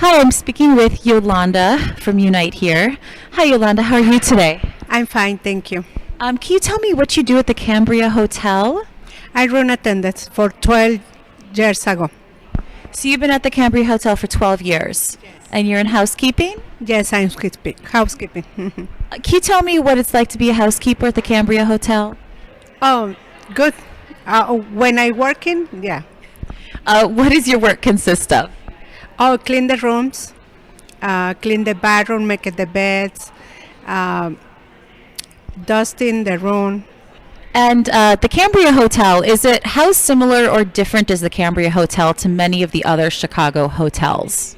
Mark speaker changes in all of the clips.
Speaker 1: Hi, I'm speaking with Yolanda from Unite here. Hi, Yolanda. How are you today?
Speaker 2: I'm fine, thank you.
Speaker 1: Can you tell me what you do at the Cambria Hotel?
Speaker 2: I run attendance for 12 years ago.
Speaker 1: So you've been at the Cambria Hotel for 12 years, and you're in housekeeping?
Speaker 2: Yes, I'm housekeeping.
Speaker 1: Can you tell me what it's like to be a housekeeper at the Cambria Hotel?
Speaker 2: Oh, good. When I working, yeah.
Speaker 1: What does your work consist of?
Speaker 2: Oh, clean the rooms, clean the bathroom, make the beds, dusting the room.
Speaker 1: And the Cambria Hotel, how similar or different is the Cambria Hotel to many of the other Chicago hotels?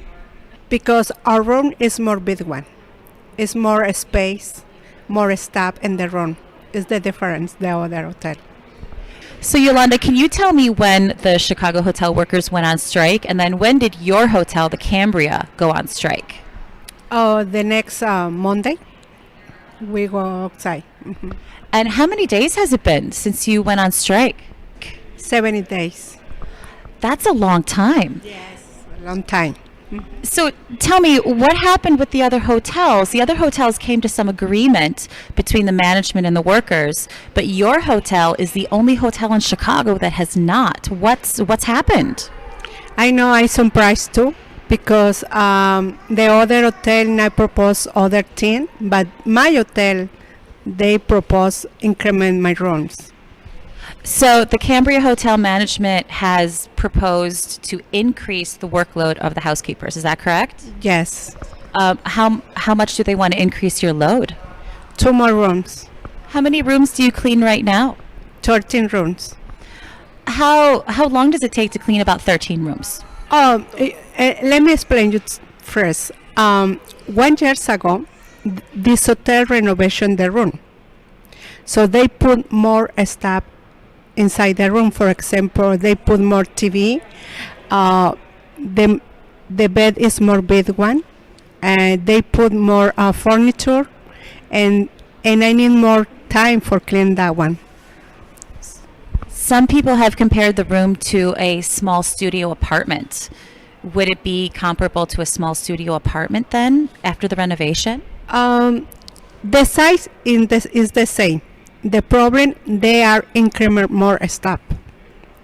Speaker 2: Because our room is more big one. It's more space, more staff in the room. Is the difference, the other hotel.
Speaker 1: So Yolanda, can you tell me when the Chicago hotel workers went on strike, and then when did your hotel, the Cambria, go on strike?
Speaker 2: Oh, the next Monday, we go outside.
Speaker 1: And how many days has it been since you went on strike?
Speaker 2: 70 days.
Speaker 1: That's a long time.
Speaker 2: Yes, a long time.
Speaker 1: So tell me, what happened with the other hotels? The other hotels came to some agreement between the management and the workers, but your hotel is the only hotel in Chicago that has not. What's happened?
Speaker 2: I know I'm surprised too, because the other hotel not propose other thing, but my hotel, they propose increment my rooms.
Speaker 1: So the Cambria Hotel management has proposed to increase the workload of the housekeepers. Is that correct?
Speaker 2: Yes,
Speaker 1: How much do they want to increase your load?
Speaker 2: 2 more rooms,
Speaker 1: How many rooms do you clean right now?
Speaker 2: 13 rooms.
Speaker 1: How long does it take to clean about 13 rooms?
Speaker 2: Let me explain you first. 1 year ago, this hotel renovation the room, so they put more staff inside the room. For example, they put more TV. The bed is more big one, and they put more furniture, and I need more time for clean that one.
Speaker 1: Some people have compared the room to a small studio apartment. Would it be comparable to a small studio apartment then after the renovation?
Speaker 2: The size is the same. The problem, they are increment more staff.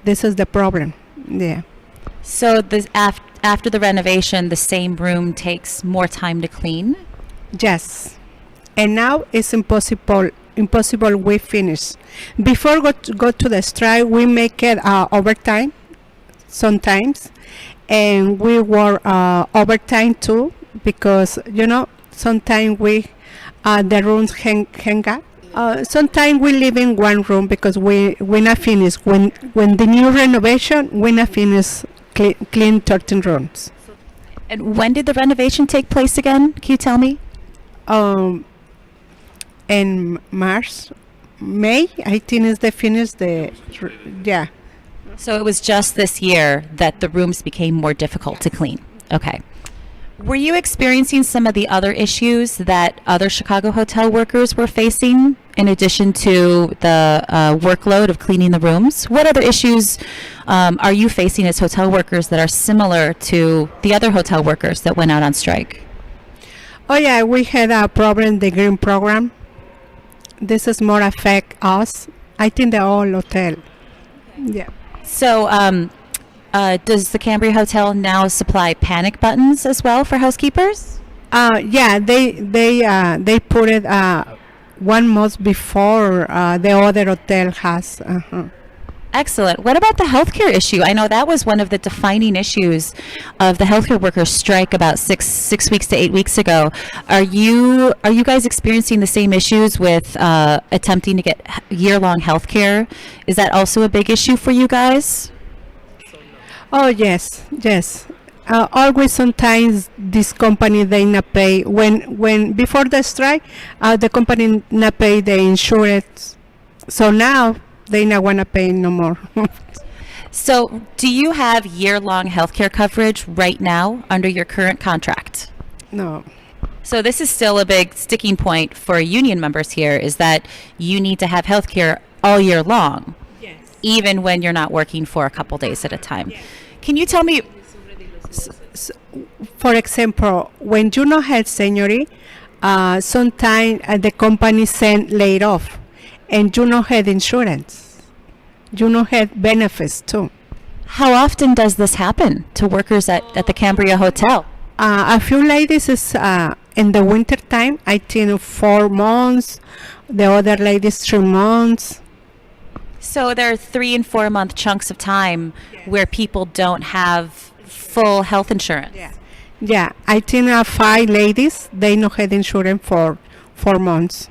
Speaker 2: This is the problem. Yeah.
Speaker 1: So after the renovation, the same room takes more time to clean?
Speaker 2: Yes. And now it's impossible we finish. Before go to the strike, we make it overtime sometimes, and we work overtime too, because sometimes we the rooms hang up. Sometimes we live in one room because we not finished. When the new renovation, we not finished clean 13 rooms.
Speaker 1: And when did the renovation take place again? Can you tell me?
Speaker 2: In May, I think is the finish yeah.
Speaker 1: So it was just this year that the rooms became more difficult to clean. Okay. Were you experiencing some of the other issues that other Chicago hotel workers were facing in addition to the workload of cleaning the rooms? What other issues are you facing as hotel workers that are similar to the other hotel workers that went out on strike?
Speaker 2: Oh yeah, we had a problem, the green program. This is more affect us. I think the whole hotel. Yeah.
Speaker 1: So, does the Cambria Hotel now supply panic buttons as well for housekeepers?
Speaker 2: Yeah, they put it 1 month before the other hotel has.
Speaker 1: Excellent. What about the healthcare issue? I know that was one of the defining issues of the healthcare workers' strike about six weeks to 8 weeks ago. Are you guys experiencing the same issues with attempting to get year-long healthcare? Is that also a big issue for you guys?
Speaker 2: Oh yes. Always sometimes this company they not pay when before the strike, the company not pay the insurance. So now they not wanna pay no more.
Speaker 1: So, do you have year-long healthcare coverage right now under your current contract?
Speaker 2: No.
Speaker 1: So this is still a big sticking point for union members here, is that you need to have healthcare all year long,
Speaker 2: Yes.
Speaker 1: even when you're not working for a couple days at a time. Can you tell me
Speaker 2: For example, when you don't have seniority, sometimes the company send laid off, and you don't have insurance. You don't have benefits too.
Speaker 1: How often does this happen to workers at the Cambria Hotel?
Speaker 2: A few ladies is in the winter time. I think 4 months. The other ladies 3 months.
Speaker 1: So there are 3 and 4 month chunks of time where people don't have full health insurance.
Speaker 2: Yeah, I think 5 ladies they not had insurance for 4 months.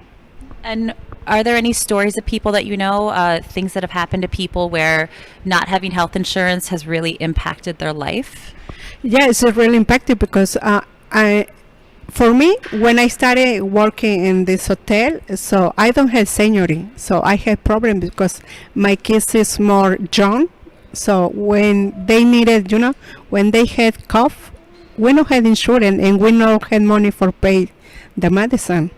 Speaker 1: And are there any stories of people that you know, things that have happened to people where not having health insurance has really impacted their life?
Speaker 2: Yeah, it's really impacted because for me, when I started working in this hotel, so I don't have seniority, so I had problem because my kids is more young. So when they needed, when they had cough, we don't have insurance and we don't have money for pay the medicine.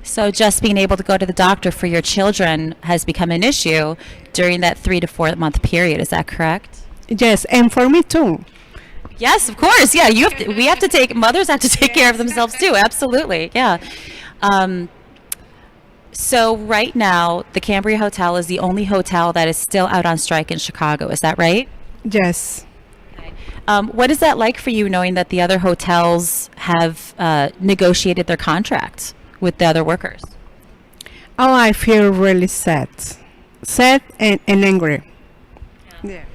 Speaker 1: So just being able to go to the doctor for your children has become an issue during that 3 to 4 month period. Is that correct?
Speaker 2: Yes, and for me too.
Speaker 1: Yes, of course. Yeah, mothers have to take care of themselves too. Absolutely. Yeah. So right now, the Cambria Hotel is the only hotel that is still out on strike in Chicago. Is that right?
Speaker 2: Yes.
Speaker 1: What is that like for you, knowing that the other hotels have negotiated their contracts with the other workers?
Speaker 2: Oh, I feel really sad and angry. Yeah.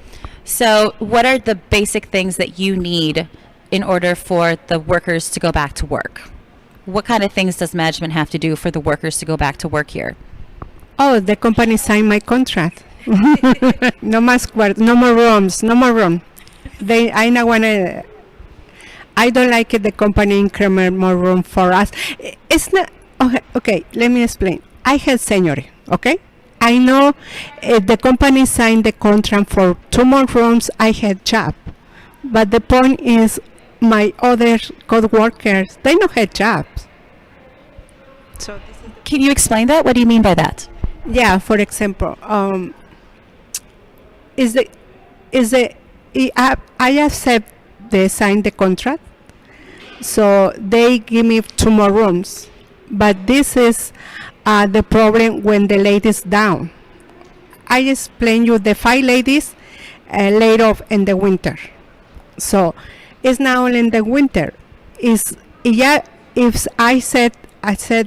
Speaker 1: So what are the basic things that you need in order for the workers to go back to work? What kind of things does management have to do for the workers to go back to work here?
Speaker 2: Oh, the company signed my contract. No more squares, no more rooms, no more room. I don't like it. The company increment more room for us. It's not okay. Let me explain. I had seniority. Okay, I know the company signed the contract for 2 more rooms. I had job, but the point is, my other co-workers they don't have jobs. So
Speaker 1: Can you explain that? What do you mean by that?
Speaker 2: yeah, for example, I accept they sign the contract, so they give me 2 more rooms, but this is the problem when the ladies down. I explain you the 5 ladies laid off in the winter, so it's not only in the winter. Is if I said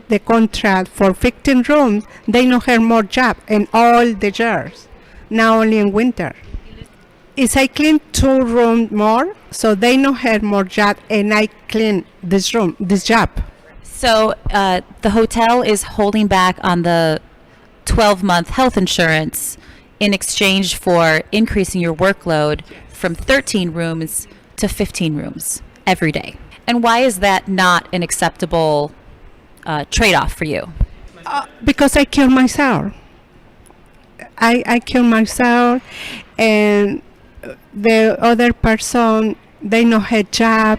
Speaker 2: the contract for 15 rooms, they don't have more job in all the years, not only in winter. Is I clean 2 rooms more, so they don't have more job, and I clean this job.
Speaker 1: So the hotel is holding back on the 12-month health insurance in exchange for increasing your workload from 13 rooms to 15 rooms every day. And why is that not an acceptable trade-off for you?
Speaker 2: Because I kill myself. I kill myself, and the other person they don't have job.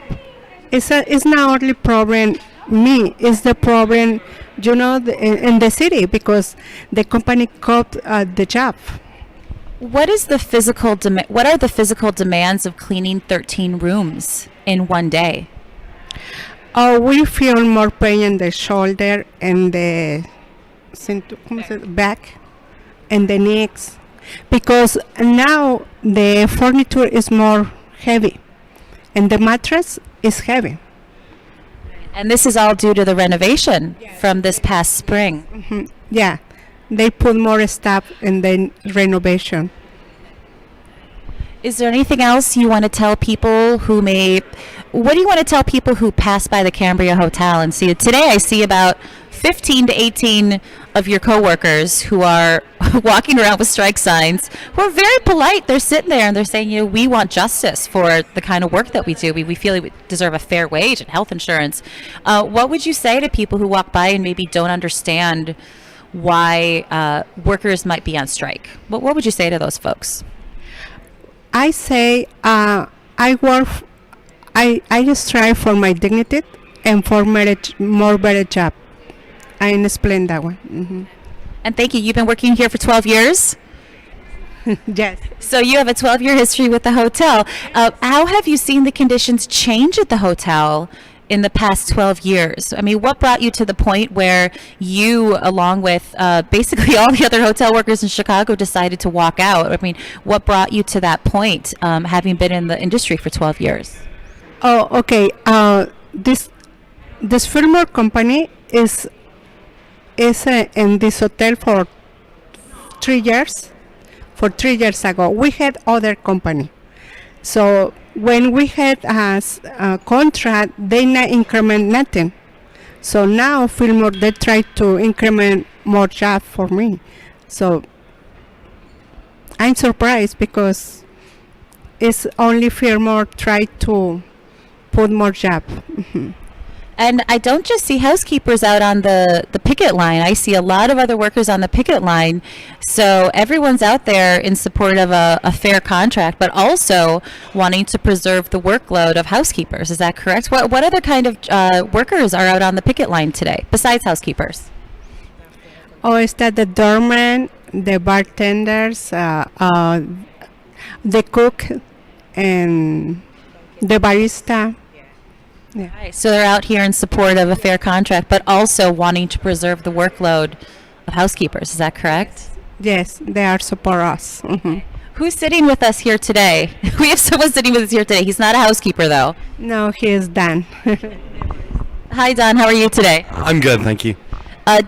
Speaker 2: It's not only problem me. It's the problem, in the city because the company cut the job.
Speaker 1: What are the physical demands of cleaning 13 rooms in one day?
Speaker 2: Oh, we feel more pain in the shoulder and the back and the necks because now the furniture is more heavy and the mattress is heavy.
Speaker 1: And this is all due to the renovation from this past spring.
Speaker 2: Mm-hmm. Yeah, they put more stuff in the renovation.
Speaker 1: Is there anything else you want to tell people what do you want to tell people who pass by the Cambria Hotel and see it? Today I see about 15 to 18 of your coworkers who are walking around with strike signs who are very polite. They're sitting there and they're saying, we want justice for the kind of work that we do. We feel we deserve a fair wage and health insurance. What would you say to people who walk by and maybe don't understand why workers might be on strike? What would you say to those folks?
Speaker 2: I say I just strive for my dignity and for more better job. I explain that one. Mm-hmm.
Speaker 1: And thank you. You've been working here for 12 years?
Speaker 2: Yes.
Speaker 1: So you have a 12-year history with the hotel. How have you seen the conditions change at the hotel in the past 12 years? I mean, what brought you to the point where you, along with basically all the other hotel workers in Chicago, decided to walk out? I mean, what brought you to that point, having been in the industry for 12 years?
Speaker 2: Oh, okay. This Fillmore company is in this hotel for 3 years. For 3 years ago, we had other company. So when we had a contract, they not increment nothing. So now Fillmore, they try to increment more job for me. So I'm surprised because it's only Fillmore try to put more job. Mhm.
Speaker 1: And I don't just see housekeepers out on the picket line. I see a lot of other workers on the picket line. So everyone's out there in support of a fair contract, but also wanting to preserve the workload of housekeepers. Is that correct? What other kind of workers are out on the picket line today, besides housekeepers?
Speaker 2: Oh, is that the doorman, the bartenders, the cook, and the barista? Yeah.
Speaker 1: Right. So they're out here in support of a fair contract, but also wanting to preserve the workload of housekeepers. Is that correct?
Speaker 2: Yes, they are support us. Mhm.
Speaker 1: Who's sitting with us here today? We have someone sitting with us here today. He's not a housekeeper, though.
Speaker 2: No, he is done.
Speaker 1: Hi, Don. How are you today?
Speaker 3: I'm good, thank you.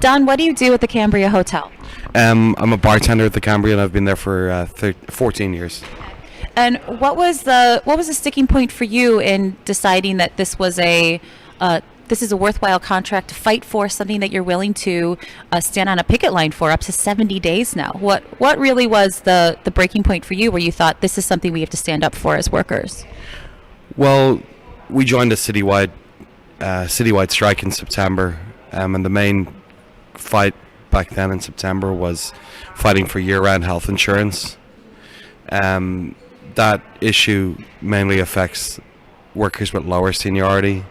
Speaker 1: Don, what do you do at the Cambria Hotel?
Speaker 3: I'm a bartender at the Cambria, and I've been there for 14 years.
Speaker 1: And what was the sticking point for you in deciding that this is a worthwhile contract to fight for, something that you're willing to stand on a picket line for up to 70 days now? What really was the breaking point for you where you thought this is something we have to stand up for as workers?
Speaker 3: Well, we joined a citywide strike in September, and the main fight back then in September was fighting for year-round health insurance. That issue mainly affects workers with lower seniority.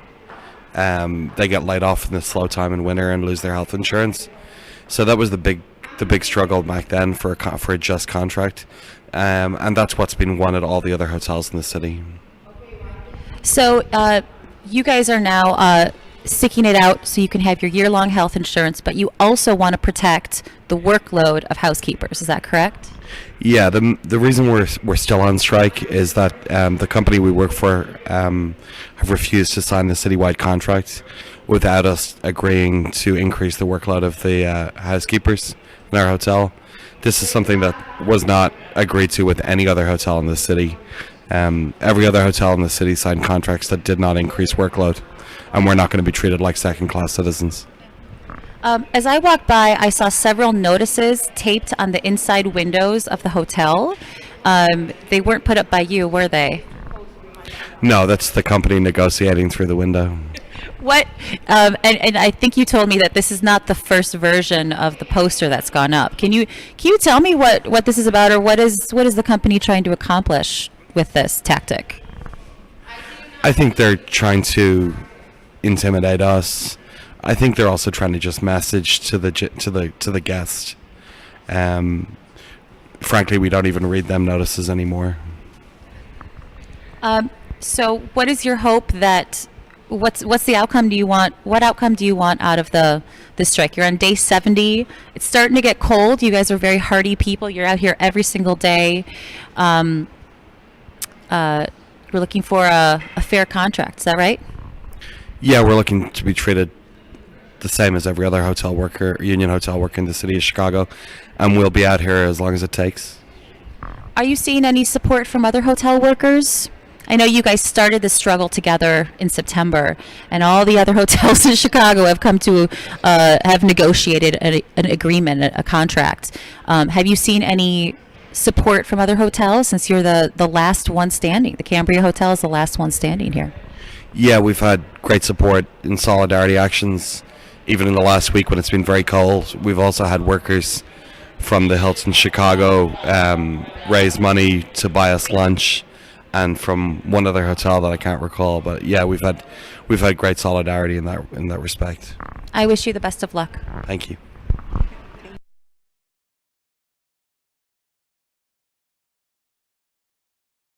Speaker 3: They get laid off in the slow time in winter and lose their health insurance. So that was the big struggle back then for a just contract, and that's what's been won at all the other hotels in the city.
Speaker 1: So you guys are now sticking it out so you can have your year-long health insurance, but you also want to protect the workload of housekeepers. Is that correct?
Speaker 3: Yeah, the reason we're still on strike is that the company we work for have refused to sign the citywide contract without us agreeing to increase the workload of the housekeepers in our hotel. This is something that was not agreed to with any other hotel in the city. Every other hotel in the city signed contracts that did not increase workload, and we're not going to be treated like second-class citizens.
Speaker 1: As I walked by, I saw several notices taped on the inside windows of the hotel. They weren't put up by you, were they?
Speaker 3: No, that's the company negotiating through the window.
Speaker 1: What? And I think you told me that this is not the first version of the poster that's gone up. Can you tell me what this is about, or what is the company trying to accomplish with this tactic?
Speaker 3: I think they're trying to intimidate us. I think they're also trying to just message to the guest. Frankly, we don't even read them notices anymore.
Speaker 1: So, what is your hope that? What's the outcome do you want? What outcome do you want out of the strike? You're on day 70. It's starting to get cold. You guys are very hardy people. You're out here every single day. We're looking for a fair contract. Is that right?
Speaker 3: Yeah, we're looking to be treated the same as every other union hotel worker in the city of Chicago, and we'll be out here as long as it takes.
Speaker 1: Are you seeing any support from other hotel workers? I know you guys started this struggle together in September, and all the other hotels in Chicago have come to have negotiated an agreement, a contract. Have you seen any support from other hotels since you're the last one standing? The Cambria Hotel is the last one standing here.
Speaker 3: Yeah, we've had great support in solidarity actions. Even in the last week when it's been very cold, we've also had workers from the Hilton Chicago raise money to buy us lunch, and from one other hotel that I can't recall. But yeah, we've had great solidarity in that respect.
Speaker 1: I wish you the best of luck.
Speaker 3: Thank you.